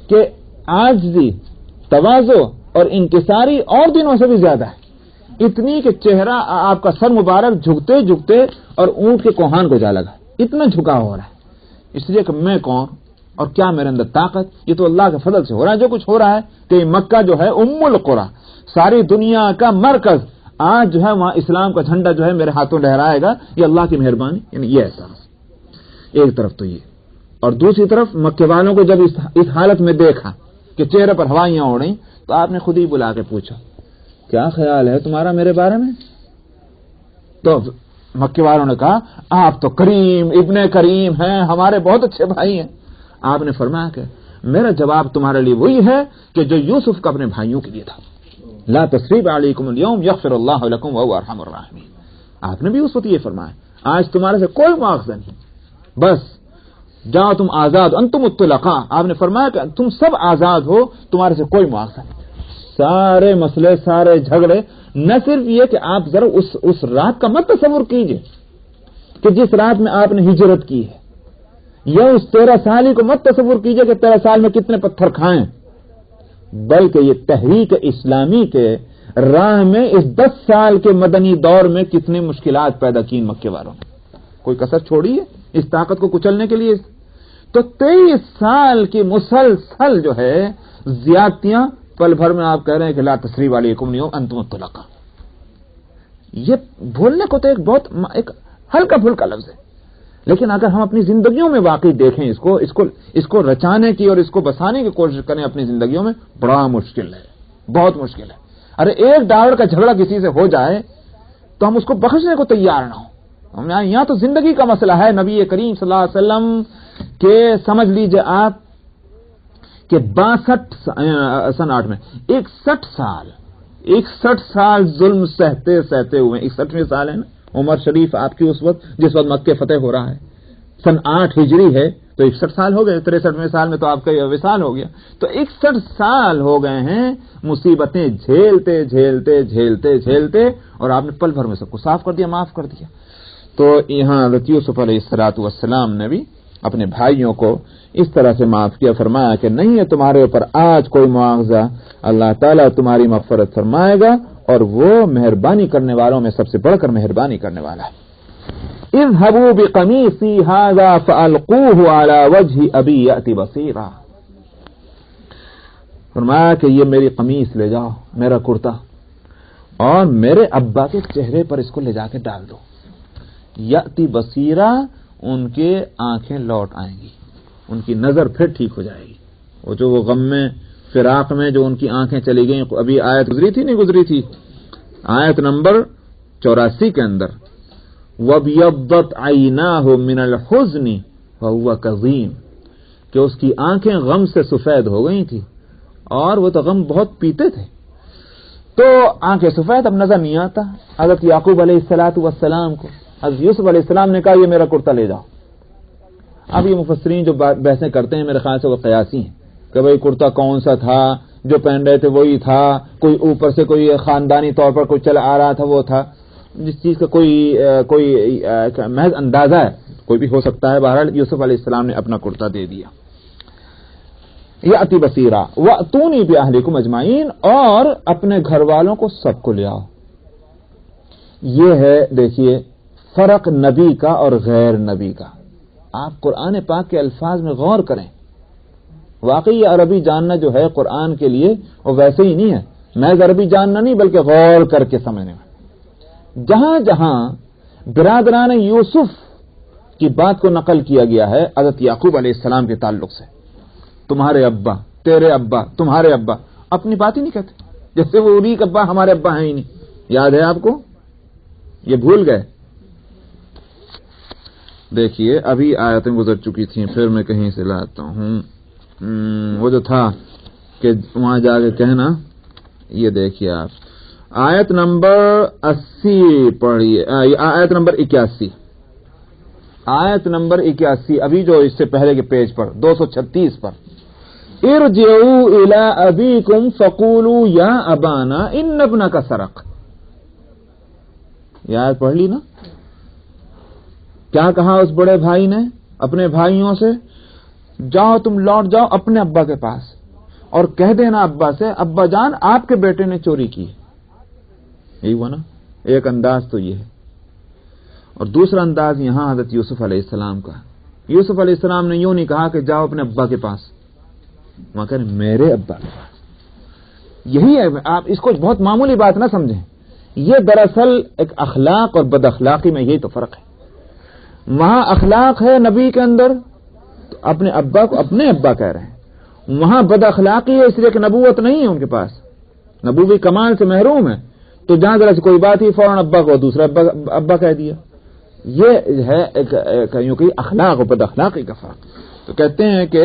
کہ عاجزی، تواضع اور انکساری اور دنوں سے بھی زیادہ ہے، اتنی کہ چہرہ آپ کا سر مبارک جھکتے جھکتے اور اونٹ کے کوہان کو جا لگا، اتنا جھکا ہو رہا ہے، اس لیے کہ میں کون اور کیا میرے اندر طاقت، یہ تو اللہ کے فضل سے ہو رہا ہے جو کچھ ہو رہا ہے، کہ مکہ جو ہے ام القری، ساری دنیا کا مرکز، آج جو ہے وہاں اسلام کا جھنڈا جو ہے میرے ہاتھوں لہرائے گا، یہ اللہ کی مہربانی، یعنی یہ احساس ایک طرف تو یہ، اور دوسری طرف مکے والوں کو جب اس حالت میں دیکھا کہ چہرے پر ہوائیاں اڑ رہی، تو آپ نے خود ہی بلا کے پوچھا کیا خیال ہے تمہارا میرے بارے میں؟ تو مکے والوں نے کہا آپ تو کریم ابن کریم ہیں، ہمارے بہت اچھے بھائی ہیں۔ آپ نے فرمایا کہ میرا جواب تمہارے لیے وہی ہے کہ جو یوسف کا اپنے بھائیوں کے لیے تھا، لا تثریب علیکم اليوم یغفر اللہ لکم وهو ارحم الراحمین۔ آپ نے بھی اس وقت یہ فرمایا آج تمہارے سے کوئی مواخذہ نہیں، بس جاؤ تم آزاد، انتم الطلقاء، آپ نے فرمایا کہ تم سب آزاد ہو، تمہارے سے کوئی مواخذہ نہیں۔ سارے مسئلے، سارے جھگڑے، نہ صرف یہ کہ آپ ذرا اس رات کا مت تصور کیجئے کہ جس رات میں آپ نے ہجرت کی ہے، یا اس 13 سالی کو مت تصور کیجئے کہ 13 سال میں کتنے پتھر کھائیں، بلکہ یہ تحریک اسلامی کے راہ میں اس 10 سال کے مدنی دور میں کتنی مشکلات پیدا کی مکے والوں نے، کوئی کسر چھوڑی ہے اس طاقت کو کچلنے کے لیے؟ تو 23 سال کی مسلسل جو ہے زیادتیاں، پل بھر میں آپ کہہ رہے ہیں کہ لا تثریب علیکم اليوم انتم الطلقاء، یہ بولنے کو تو ایک ہلکا پھلکا لفظ ہے، لیکن اگر ہم اپنی زندگیوں میں واقعی دیکھیں اس کو رچانے کی اور اس کو بسانے کی کوشش کریں اپنی زندگیوں میں، بڑا مشکل ہے، بہت مشکل ہے۔ ارے ایک ڈاڑ کا جھگڑا کسی سے ہو جائے تو ہم اس کو بخشنے کو تیار نہ ہوں، یہاں تو زندگی کا مسئلہ ہے۔ نبی کریم صلی اللہ علیہ وسلم کے سمجھ لیجئے آپ کہ 62 میں 61 سال ظلم سہتے ہوئے، 61ویں سال ہے نا عمر شریف آپ کی، اس وقت جس وقت مکہ فتح ہو رہا ہے، سن 8 ہجری ہے تو 61 سال ہو گئے، 63ویں سال میں تو آپ کا یہ وصال ہو گیا، تو 61 سال ہو گئے ہیں مصیبتیں جھیلتے جھیلتے جھیلتے جھیلتے، اور آپ نے پل بھر میں سب کو صاف کر دیا، معاف کر دیا۔ تو یہاں حضرت یوسف علیہ السلام نے بھی اپنے بھائیوں کو اس طرح سے معاف کیا، فرمایا کہ نہیں ہے تمہارے اوپر آج کوئی معاوضہ، اللہ تعالیٰ تمہاری مغفرت فرمائے گا، اور وہ مہربانی کرنے والوں میں سب سے بڑھ کر مہربانی کرنے والا ہے۔ اذهبوا بقميصي هذا فألقوه على وجه أبي يأتي بصيرا، فرمایا کہ یہ میری قمیص لے جاؤ، میرا کرتا، اور میرے ابا کے چہرے پر اس کو لے جا کے ڈال دو، یاتی بصیرہ، ان کے آنکھیں لوٹ آئیں گی، ان کی نظر پھر ٹھیک ہو جائے گی۔ وہ جو وہ غم میں فراق میں جو ان کی آنکھیں چلی گئیں، ابھی آیت گزری تھی نہیں گزری تھی، آیت نمبر 84 کے اندر، وَابْيَضَّتْ عَيْنَاهُ مِنَ الْحُزْنِ وَهُوَ كَظِيمٌ، کہ اس کی آنکھیں غم سے سفید ہو گئی تھی، اور وہ تو غم بہت پیتے تھے، تو آنکھیں سفید، اب نظر نہیں آتا۔ حضرت یعقوب علیہ السلام کو حضرت یوسف علیہ السلام نے کہا یہ میرا کرتا لے جاؤ۔ اب یہ مفسرین جو بحثیں کرتے ہیں میرے خیال سے وہ قیاسی ہیں کہ بھئی کرتا کون سا تھا، جو پہن رہے تھے وہی تھا، کوئی اوپر سے کوئی خاندانی طور پر کوئی چلا آ رہا تھا وہ تھا، جس چیز کا کوئی محض اندازہ ہے، کوئی بھی ہو سکتا ہے۔ بہرحال یوسف علیہ السلام نے اپنا کرتا دے دیا۔ یأتی بصیرا وأتونی بأہلکم اجمعین، اور اپنے گھر والوں کو سب کو لے آؤ۔ یہ ہے دیکھیے فرق نبی کا اور غیر نبی کا۔ آپ قرآن پاک کے الفاظ میں غور کریں، واقعی یہ عربی جاننا جو ہے قرآن کے لیے وہ ویسے ہی نہیں ہے، محض عربی جاننا نہیں بلکہ غور کر کے سمجھنے میں۔ جہاں جہاں برادران یوسف کی بات کو نقل کیا گیا ہے حضرت یعقوب علیہ السلام کے تعلق سے، تمہارے ابا، تیرے ابا، تمہارے ابا، اپنی بات ہی نہیں کہتے، جیسے وہ علیق ابا ہمارے ابا ہیں ہی نہیں۔ یاد ہے آپ کو؟ یہ بھول گئے؟ دیکھیے ابھی آیتیں گزر چکی تھیں، پھر میں کہیں سے لاتا ہوں، وہ جو تھا کہ وہاں جا کے کہنا، یہ دیکھیے آپ آیت نمبر 80 پڑھیے، آیت نمبر 81، آیت نمبر 81، ابھی جو اس سے پہلے کے پیج پر 236 پر، ارجعوا الی ابیکم فقولوا یا ابانا ان ابنک سرق۔ یہ آیت پڑھ لی نا؟ کیا کہا اس بڑے بھائی نے اپنے بھائیوں سے؟ جاؤ تم لوٹ جاؤ اپنے ابا کے پاس اور کہہ دینا ابا سے، ابا جان آپ کے بیٹے نے چوری کی۔ یہی ہوا نا؟ ایک انداز تو یہ ہے، اور دوسرا انداز یہاں حضرت یوسف علیہ السلام کا۔ یوسف علیہ السلام نے یوں نہیں کہا کہ جاؤ اپنے ابا کے پاس، وہاں کہ میرے ابا کے پاس۔ یہی ہے، آپ اس کو بہت معمولی بات نہ سمجھیں، یہ دراصل ایک اخلاق اور بد اخلاقی میں یہی تو فرق ہے۔ وہاں اخلاق ہے نبی کے اندر، تو اپنے ابا کو اپنے ابا کہہ رہے ہیں، وہاں بد اخلاقی ہے اس لیے کہ نبوت نہیں ہے ان کے پاس، نبوی کمال سے محروم ہے، تو جہاں ذرا سے کوئی بات ہی فوراً ابا کو دوسرا ابا کہہ دیا۔ یہ ہے ایک یوں کہ اخلاق و بد اخلاقی کا فرق۔ تو کہتے ہیں کہ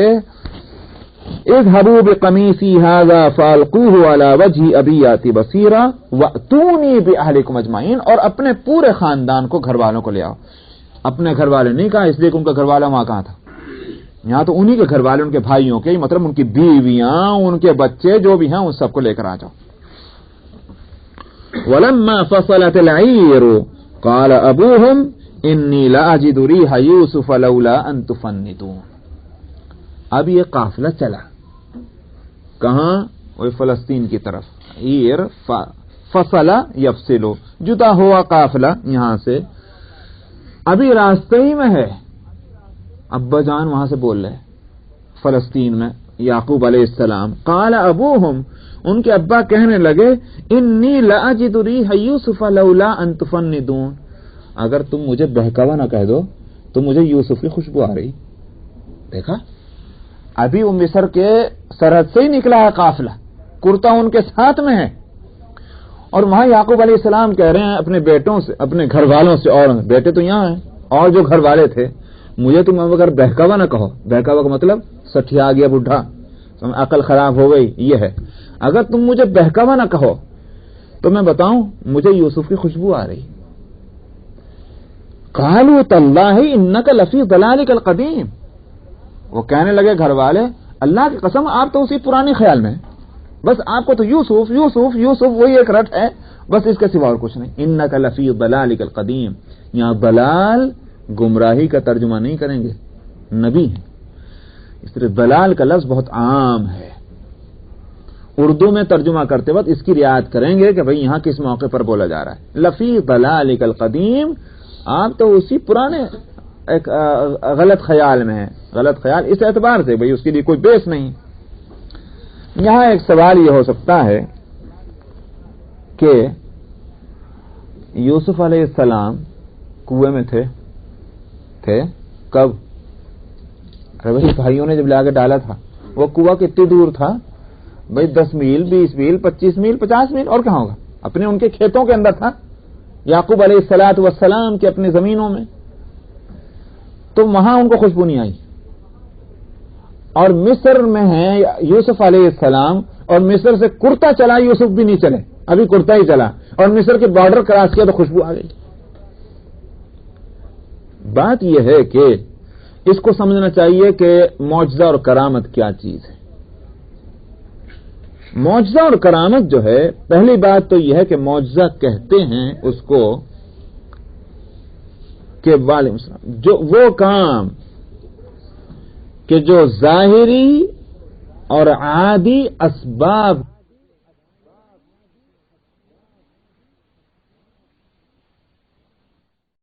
اذهبوا بقمیصی ھذا فالقوه علی وجه ابی یاتی بصیرا واتونی باہلکم اجمعین، اور اپنے پورے خاندان کو، گھر والوں کو لے آؤ۔ اپنے گھر والے نہیں کہا اس لیے کہ ان کا گھر والا وہاں کہاں تھا، یہاں تو انہی کے گھر والے، ان کے بھائیوں کے، مطلب ان کی بیویاں، ان کے بچے جو بھی ہیں ان سب کو لے کر آ جاؤ۔ ولما فصلت العیر قال ابوہم انی لاجد ریح یوسف لولا ان تفندون۔ اب یہ قافلہ چلا کہاں؟ وہ فلسطین کی طرف، عیر فصل یفصل، جدا ہوا قافلہ یہاں سے، ابھی راستے ہی میں ہے، ابا جان وہاں سے بول رہے فلسطین میں، یعقوب علیہ السلام۔ قال ابوہم، ان کے ابا کہنے لگے، انی لاجد ریح یوسف لولا ان تفندون، اگر تم مجھے بہکاوا نہ کہہ دو تو مجھے یوسف کی خوشبو آ رہی۔ دیکھا، ابھی وہ مصر کے سرحد سے ہی نکلا ہے قافلہ، کرتا ان کے ساتھ میں ہے، اور وہاں یعقوب علیہ السلام کہہ رہے ہیں اپنے بیٹوں سے، اپنے گھر والوں سے، اور بیٹے تو یہاں ہیں اور جو گھر والے تھے، مجھے تم اگر بہکاوا نہ کہو، بہکاوا کا مطلب سٹھیا گیا بڈھا، عقل خراب ہو گئی، یہ ہے، اگر تم مجھے بہکاوا نہ کہو تو میں بتاؤں مجھے یوسف کی خوشبو آ رہی۔ قالوا تاللہ انک لفی ضلالک القدیم، وہ کہنے لگے گھر والے، اللہ کی قسم آپ تو اسی پرانے خیال میں، بس آپ کو تو یوسف یوسف یوسف وہی ایک رٹ ہے، بس اس کے سوا اور کچھ نہیں۔ انک لفی ضلالک القدیم، یہاں ضلال گمراہی کا ترجمہ نہیں کریں گے، نبی ہیں، اس طرح ضلال کا لفظ بہت عام ہے، اردو میں ترجمہ کرتے وقت اس کی رعایت کریں گے کہ بھئی یہاں کس موقع پر بولا جا رہا ہے۔ لفی ضلالک القدیم، آپ تو اسی پرانے ایک غلط خیال میں ہے، غلط خیال اس اعتبار سے بھئی اس کے لیے کوئی بیس نہیں۔ یہاں ایک سوال یہ ہو سکتا ہے کہ یوسف علیہ السلام کنویں میں تھے کب؟ ارے بھائی بھائیوں نے جب لا کے ڈالا تھا وہ کنواں کتنی دور تھا بھائی؟ 10 میل 20 میل 25 میل 50 میل اور کہاں ہوگا؟ اپنے ان کے کھیتوں کے اندر تھا، یعقوب علیہ الصلوۃ والسلام کے اپنی زمینوں میں، تو وہاں ان کو خوشبو نہیں آئی۔ اور مصر میں ہے یوسف علیہ السلام، اور مصر سے کرتا چلا، یوسف بھی نہیں چلے، ابھی کرتا ہی چلا، اور مصر کے بارڈر کراس کیا تو خوشبو آ گئی۔ بات یہ ہے کہ اس کو سمجھنا چاہیے کہ معجزہ اور کرامت کیا چیز ہے۔ معجزہ اور کرامت جو ہے، پہلی بات تو یہ ہے کہ معجزہ کہتے ہیں اس کو کہ وعلیکم السلام، جو وہ کام کہ جو ظاہری اور عادی اسباب